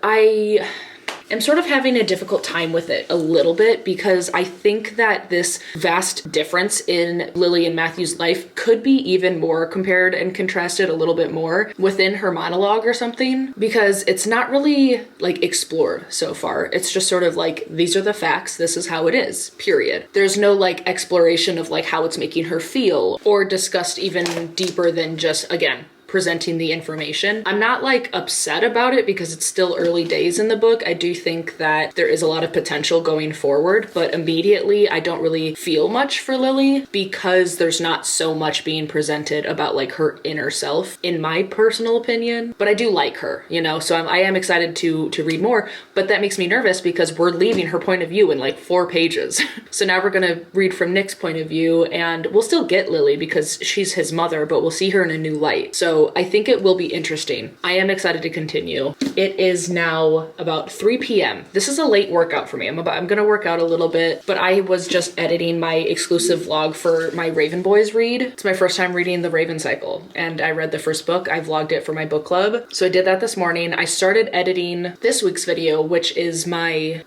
I'm sort of having a difficult time with it a little bit because I think that this vast difference in Lily and Matthew's life could be even more compared and contrasted a little bit more within her monologue or something, because it's not really like explored so far. It's just sort of like, these are the facts, this is how it is, period. There's no like exploration of like how it's making her feel or discussed even deeper than just, again, presenting the information. I'm not like upset about it because it's still early days in the book. I do think that there is a lot of potential going forward, but immediately I don't really feel much for Lily because there's not so much being presented about like her inner self, in my personal opinion. But I do like her, you know, so I am excited to read more, but that makes me nervous because we're leaving her point of view in like 4 pages. So now we're gonna read from Nick's point of view, and we'll still get Lily because she's his mother, but we'll see her in a new light. So I think it will be interesting. I am excited to continue. It is now about 3 p.m. This is a late workout for me. I'm gonna work out a little bit, but I was just editing my exclusive vlog for my Raven Boys read. It's my first time reading the Raven Cycle, and I read the first book. I vlogged it for my book club. So I did that this morning. I started editing this week's video, which is my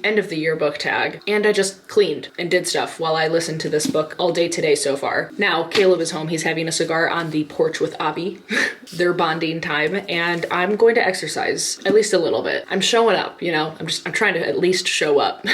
end of the year book tag, and I just cleaned and did stuff while I listened to this book all day today so far. Now Caleb is home. He's having a cigar on the porch with Abby. They're bonding time, and I'm going to exercise at least a little bit. I'm showing up, you know. I'm trying to at least show up.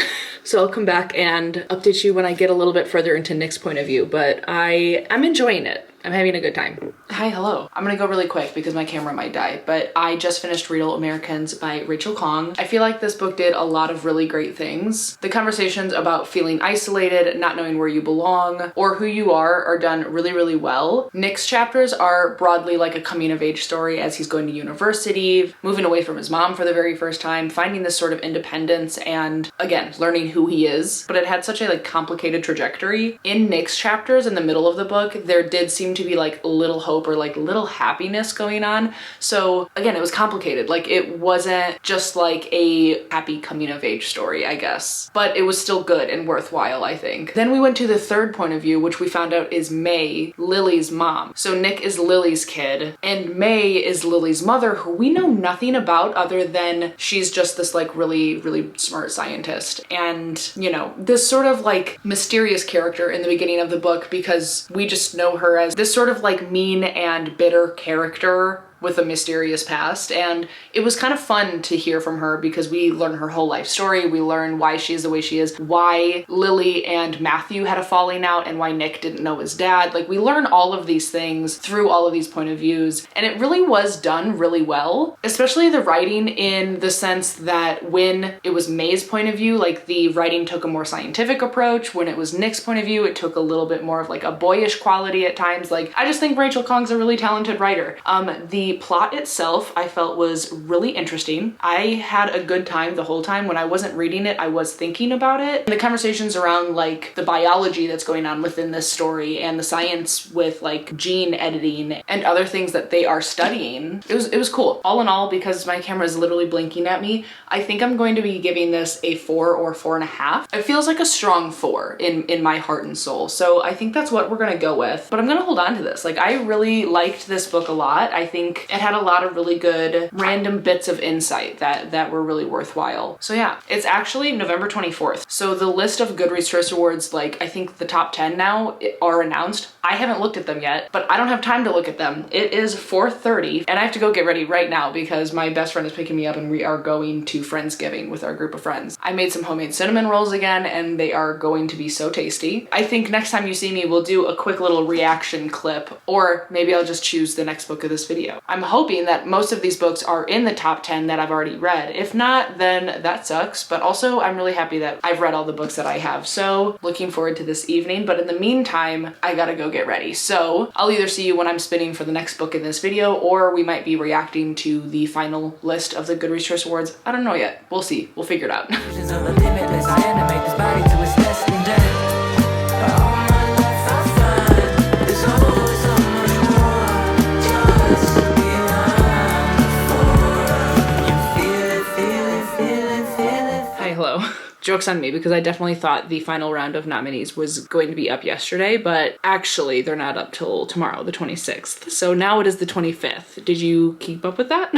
So I'll come back and update you when I get a little bit further into Nick's point of view, but I'm enjoying it. I'm having a good time. Hi, hello. I'm gonna go really quick because my camera might die, but I just finished Real Americans by Rachel Khong. I feel like this book did a lot of really great things. The conversations about feeling isolated, not knowing where you belong or who you are done really, really well. Nick's chapters are broadly like a coming of age story as he's going to university, moving away from his mom for the very first time, finding this sort of independence and again, learning who he is. But it had such a like complicated trajectory. In Nick's chapters in the middle of the book, there did seem to be like little hope or like little happiness going on. So again, it was complicated. Like it wasn't just like a happy coming of age story, I guess, but it was still good and worthwhile, I think. Then we went to the third point of view, which we found out is May, Lily's mom. So Nick is Lily's kid and May is Lily's mother, who we know nothing about other than she's just this like really, really smart scientist. And you know, this sort of like mysterious character in the beginning of the book because we just know her as this sort of like mean and bitter character with a mysterious past. And it was kind of fun to hear from her because we learn her whole life story. We learn why she is the way she is, why Lily and Matthew had a falling out and why Nick didn't know his dad. Like we learn all of these things through all of these point of views. And it really was done really well, especially the writing in the sense that when it was May's point of view, like the writing took a more scientific approach. When it was Nick's point of view, it took a little bit more of like a boyish quality at times. Like I just think Rachel Khong's a really talented writer. The plot itself I felt was really interesting. I had a good time the whole time. When I wasn't reading it, I was thinking about it. And the conversations around like the biology that's going on within this story and the science with like gene editing and other things that they are studying, it was cool. All in all, because my camera is literally blinking at me, I think I'm going to be giving this a 4 or 4.5. It feels like a strong 4 in my heart and soul. So I think that's what we're gonna go with, but I'm gonna hold on to this. Like I really liked this book a lot. I think it had a lot of really good random bits of insight that were really worthwhile. So yeah, it's actually November 24th. So the list of Goodreads Choice Awards, like I think the top 10 now are announced. I haven't looked at them yet, but I don't have time to look at them. It is 4:30 and I have to go get ready right now because my best friend is picking me up and we are going to Friendsgiving with our group of friends. I made some homemade cinnamon rolls again and they are going to be so tasty. I think next time you see me, we'll do a quick little reaction clip, or maybe I'll just choose the next book of this video. I'm hoping that most of these books are in the top 10 that I've already read. If not, then that sucks, but also I'm really happy that I've read all the books that I have. So looking forward to this evening, but in the meantime, I gotta go get ready. So I'll either see you when I'm spinning for the next book in this video, or we might be reacting to the final list of the Goodreads Choice Awards. I don't know yet. We'll see. We'll figure it out. Joke's on me because I definitely thought the final round of nominees was going to be up yesterday, but actually they're not up till tomorrow, the 26th. So now it is the 25th. Did you keep up with that?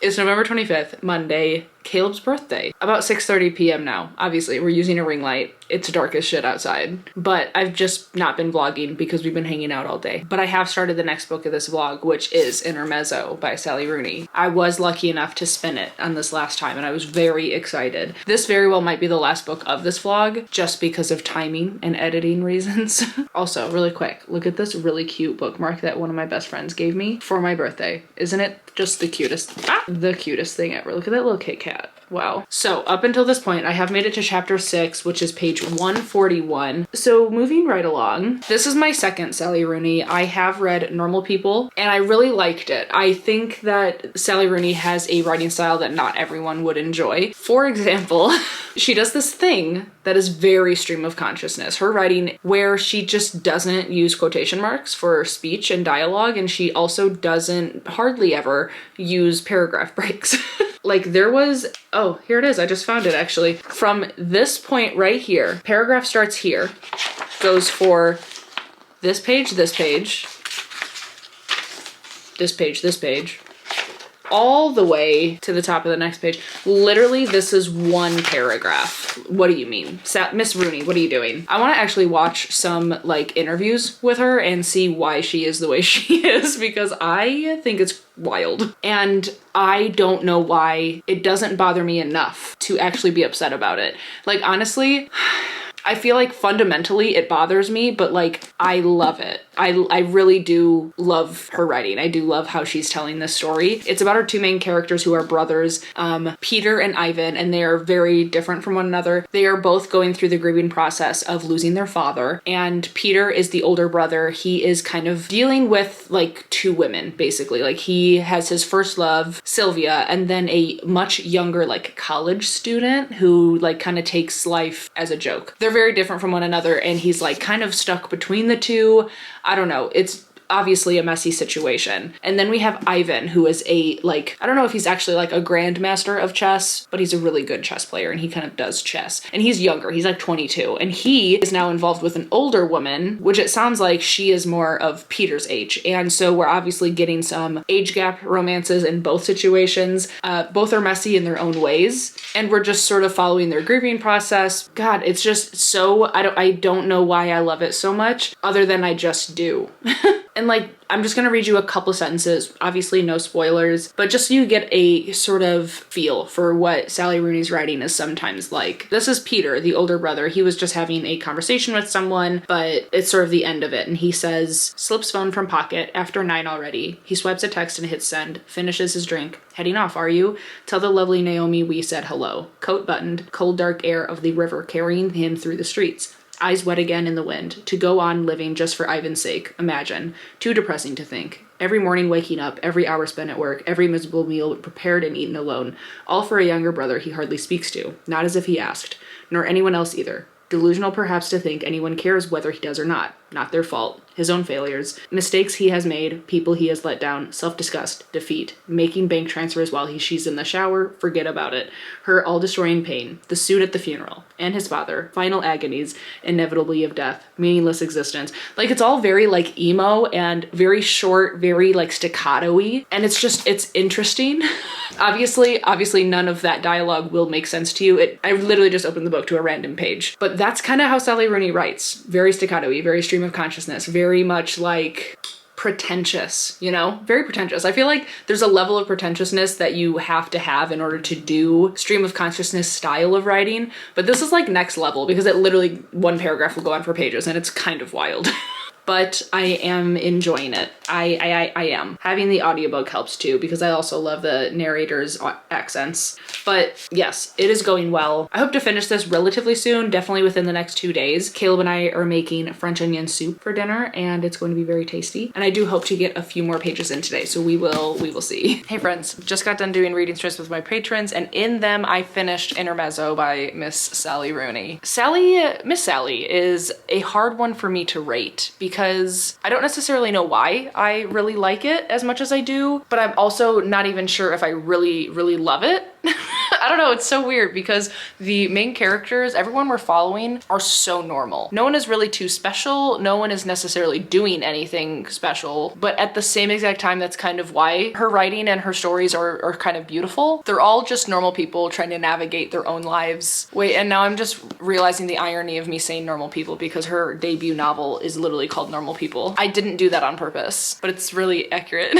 It's November 25th, Monday, Caleb's birthday. About 6:30 p.m. now. Obviously, we're using a ring light. It's dark as shit outside. But I've just not been vlogging because we've been hanging out all day. But I have started the next book of this vlog, which is Intermezzo by Sally Rooney. I was lucky enough to spin it on this last time, and I was very excited. This very well might be the last book of this vlog, just because of timing and editing reasons. Also, really quick, look at this really cute bookmark that one of my best friends gave me for my birthday. Isn't it just the cutest? The cutest thing ever. Look at that little Kit Kat. Wow. So up until this point, I have made it to chapter 6, which is page 141. So moving right along, this is my second Sally Rooney. I have read Normal People and I really liked it. I think that Sally Rooney has a writing style that not everyone would enjoy. For example, she does this thing that is very stream of consciousness. Her writing where she just doesn't use quotation marks for speech and dialogue, and she also doesn't hardly ever use paragraph breaks. Like there was, oh, here it is. I just found it actually. From this point right here, paragraph starts here, goes for this page, this page, this page, this page, all the way to the top of the next page. Literally, this is one paragraph. What do you mean? Miss Rooney, what are you doing? I want to actually watch some like interviews with her and see why she is the way she is, because I think it's wild. And I don't know why it doesn't bother me enough to actually be upset about it. Like, honestly, I feel like fundamentally it bothers me, but like I love it. I really do love her writing. I do love how she's telling this story. It's about our two main characters who are brothers, Peter and Ivan, and they are very different from one another. They are both going through the grieving process of losing their father, and Peter is the older brother. He is kind of dealing with like two women, basically. Like he has his first love, Sylvia, and then a much younger like college student who like kind of takes life as a joke. They're very different from one another, and he's like kind of stuck between the two. I don't know. It's obviously a messy situation. And then we have Ivan, who is a like, I don't know if he's actually like a grandmaster of chess, but he's a really good chess player and he kind of does chess. And he's younger. He's like 22. And he is now involved with an older woman, which it sounds like she is more of Peter's age. And so we're obviously getting some age gap romances in both situations. Both are messy in their own ways. And we're just sort of following their grieving process. God, it's just so, I don't know why I love it so much, other than I just do. And like, I'm just gonna read you a couple sentences, obviously no spoilers, but just so you get a sort of feel for what Sally Rooney's writing is sometimes like. This is Peter, the older brother. He was just having a conversation with someone, but it's sort of the end of it. And he says, slips phone from pocket, after 9 already. He swipes a text and hits send, finishes his drink. Heading off, are you? Tell the lovely Naomi we said hello. Coat buttoned, cold dark air of the river carrying him through the streets. Eyes wet again in the wind. To go on living just for Ivan's sake. Imagine. Too depressing to think. Every morning waking up, every hour spent at work, every miserable meal prepared and eaten alone. All for a younger brother he hardly speaks to. Not as if he asked. Nor anyone else either. Delusional perhaps to think anyone cares whether he does or not. Not their fault. His own failures. Mistakes he has made. People he has let down. Self-disgust. Defeat. Making bank transfers while she's in the shower. Forget about it. Her all-destroying pain. The suit at the funeral. And his father. Final agonies. Inevitably of death. Meaningless existence. Like, it's all very like emo and very short, very like staccato-y. And it's just, it's interesting. Obviously none of that dialogue will make sense to you. I literally just opened the book to a random page. But that's kind of how Sally Rooney writes. Very staccato-y, very stream of consciousness, very much like pretentious, you know? Very pretentious. I feel like there's a level of pretentiousness that you have to have in order to do stream of consciousness style of writing, but this is like next level because it literally, one paragraph will go on for pages and it's kind of wild. But I am enjoying it. I am. Having the audiobook helps too, because I also love the narrator's accents. But yes, it is going well. I hope to finish this relatively soon, definitely within the next 2 days. Caleb and I are making French onion soup for dinner, and it's going to be very tasty. And I do hope to get a few more pages in today, so we will see. Hey friends, just got done doing reading strips with my patrons, and in them I finished Intermezzo by Miss Sally Rooney. Miss Sally is a hard one for me to rate, because I don't necessarily know why I really like it as much as I do, but I'm also not even sure if I really love it. I don't know, it's so weird because the main characters, everyone we're following, are so normal. No one is really too special, no one is necessarily doing anything special, but at the same exact time, that's kind of why her writing and her stories are kind of beautiful. They're all just normal people trying to navigate their own lives. Wait, and now I'm just realizing the irony of me saying normal people because her debut novel is literally called Normal People. I didn't do that on purpose, but it's really accurate.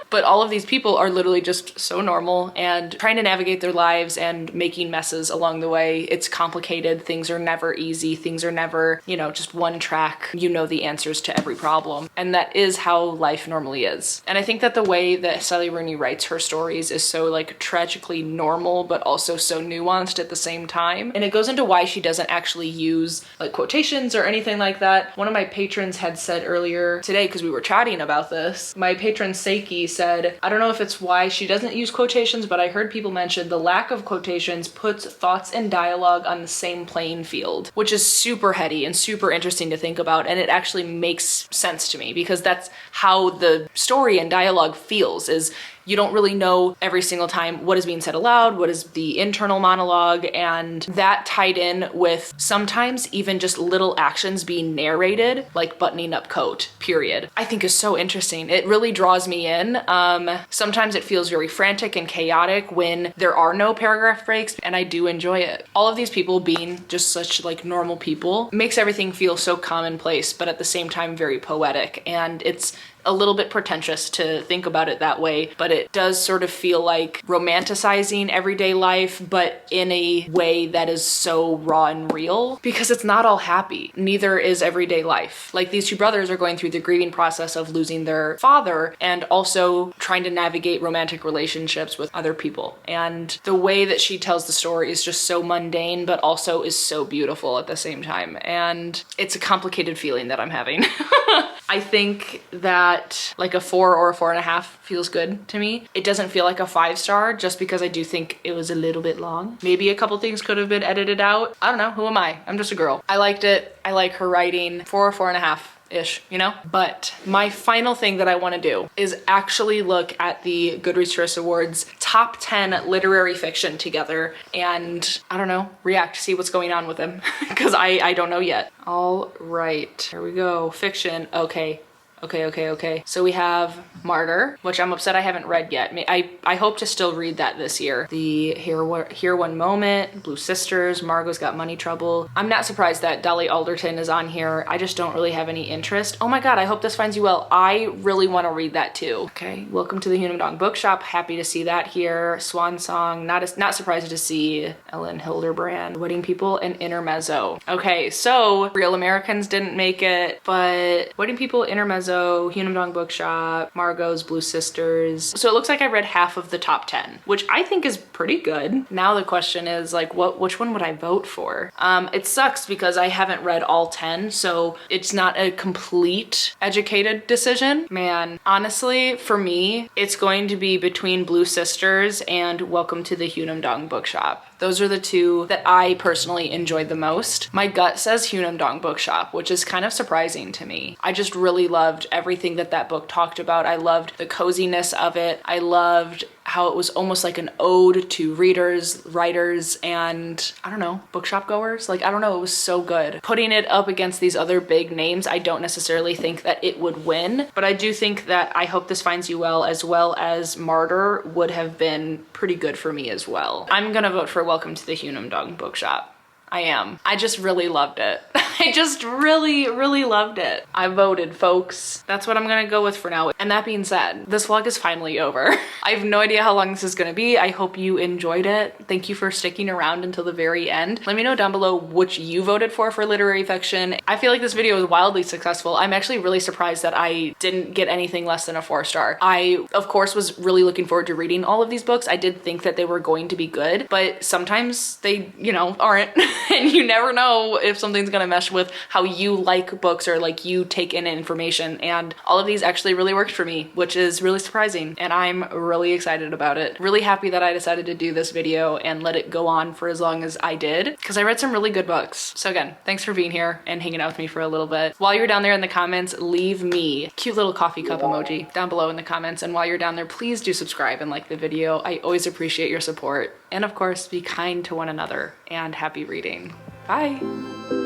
But all of these people are literally just so normal and trying to navigate their lives and making messes along the way. It's complicated. Things are never easy. Things are never, you know, just one track. You know the answers to every problem. And that is how life normally is. And I think that the way that Sally Rooney writes her stories is so like tragically normal, but also so nuanced at the same time. And it goes into why she doesn't actually use like quotations or anything like that. One of my patrons had said earlier today, because we were chatting about this, my patron Seiki said, I don't know if it's why she doesn't use quotations, but I heard people mention the lack of quotations puts thoughts and dialogue on the same playing field, which is super heady and super interesting to think about. And it actually makes sense to me because that's how the story and dialogue feels, is you don't really know every single time what is being said aloud, what is the internal monologue, and that tied in with sometimes even just little actions being narrated, like buttoning up coat, period, I think is so interesting. It really draws me in. Sometimes it feels very frantic and chaotic when there are no paragraph breaks, and I do enjoy it. All of these people being just such like normal people makes everything feel so commonplace, but at the same time very poetic, and it's a little bit pretentious to think about it that way, but it does sort of feel like romanticizing everyday life, but in a way that is so raw and real, because it's not all happy. Neither is everyday life. Like, these two brothers are going through the grieving process of losing their father and also trying to navigate romantic relationships with other people. And the way that she tells the story is just so mundane, but also is so beautiful at the same time. And it's a complicated feeling that I'm having. I think that like a 4 or a 4.5 feels good to me. It doesn't feel like a 5-star just because I do think it was a little bit long. Maybe a couple things could have been edited out. I don't know, who am I? I'm just a girl. I liked it. I like her writing. 4 or 4.5-ish, you know? But my final thing that I want to do is actually look at the Goodreads Choice Awards top 10 literary fiction together and, I don't know, react, see what's going on with them, because I don't know yet. All right, here we go. Fiction. Okay. So we have Martyr, which I'm upset I haven't read yet. I hope to still read that this year. The Here One Moment, Blue Sisters, Margot's Got Money Trouble. I'm not surprised that Dolly Alderton is on here. I just don't really have any interest. Oh my god, I hope this finds you well. I really want to read that too. Okay, welcome to the Hyunam-Dong Bookshop. Happy to see that here. Swan Song, not surprised to see Ellen Hilderbrand. Wedding People and Intermezzo. Okay, so Real Americans didn't make it, but Wedding People, Intermezzo, Hyunam-Dong Bookshop, Margot's Blue Sisters. So it looks like I read half of the top 10, which I think is pretty good. Now the question is like, which one would I vote for? It sucks because I haven't read all 10, so it's not a complete educated decision. Man, honestly, for me, it's going to be between Blue Sisters and Welcome to the Hyunam-Dong Bookshop. Those are the two that I personally enjoyed the most. My gut says Hyunam-Dong Bookshop, which is kind of surprising to me. I just really loved everything that book talked about. I loved the coziness of it. I loved how it was almost like an ode to readers, writers, and I don't know, bookshop goers. Like, I don't know, it was so good. Putting it up against these other big names, I don't necessarily think that it would win, but I do think that I Hope This Finds You well as Martyr would have been pretty good for me as well. I'm gonna vote for Welcome to the Hyunam-Dong Bookshop. I am. I just really loved it. I just really loved it. I voted, folks. That's what I'm gonna go with for now. And that being said, this vlog is finally over. I have no idea how long this is gonna be. I hope you enjoyed it. Thank you for sticking around until the very end. Let me know down below which you voted for literary fiction. I feel like this video was wildly successful. I'm actually really surprised that I didn't get anything less than a 4-star. I, of course, was really looking forward to reading all of these books. I did think that they were going to be good, but sometimes they, you know, aren't. And you never know if something's gonna mesh with how you like books or like you take in information, and all of these actually really worked for me, which is really surprising, and I'm really excited about it. Really happy that I decided to do this video and let it go on for as long as I did, because I read some really good books. So again, thanks for being here and hanging out with me for a little bit. While you're down there in the comments, leave me a cute little coffee cup emoji down below in the comments, and while you're down there, please do subscribe and like the video. I always appreciate your support, and of course, be kind to one another, and happy reading. Bye.